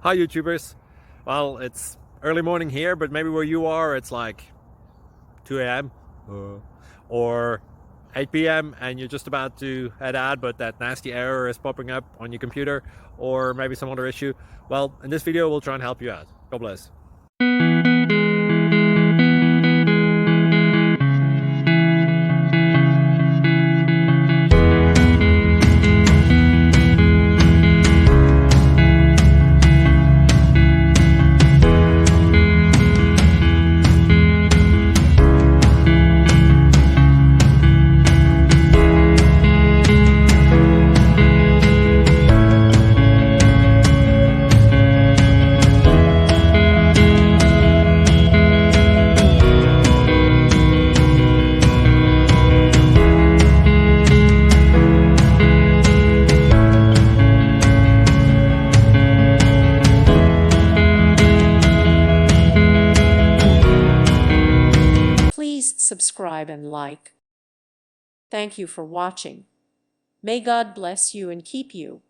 Hi YouTubers. Well, it's early morning here, but maybe where you are it's like 2 a.m. or 8 p.m. and you're just about to head out, but that nasty error is popping up on your computer, or maybe some other issue. Well, in this video we'll try and help you out. God bless. Please subscribe and like. Thank you for watching. May God bless you and keep you.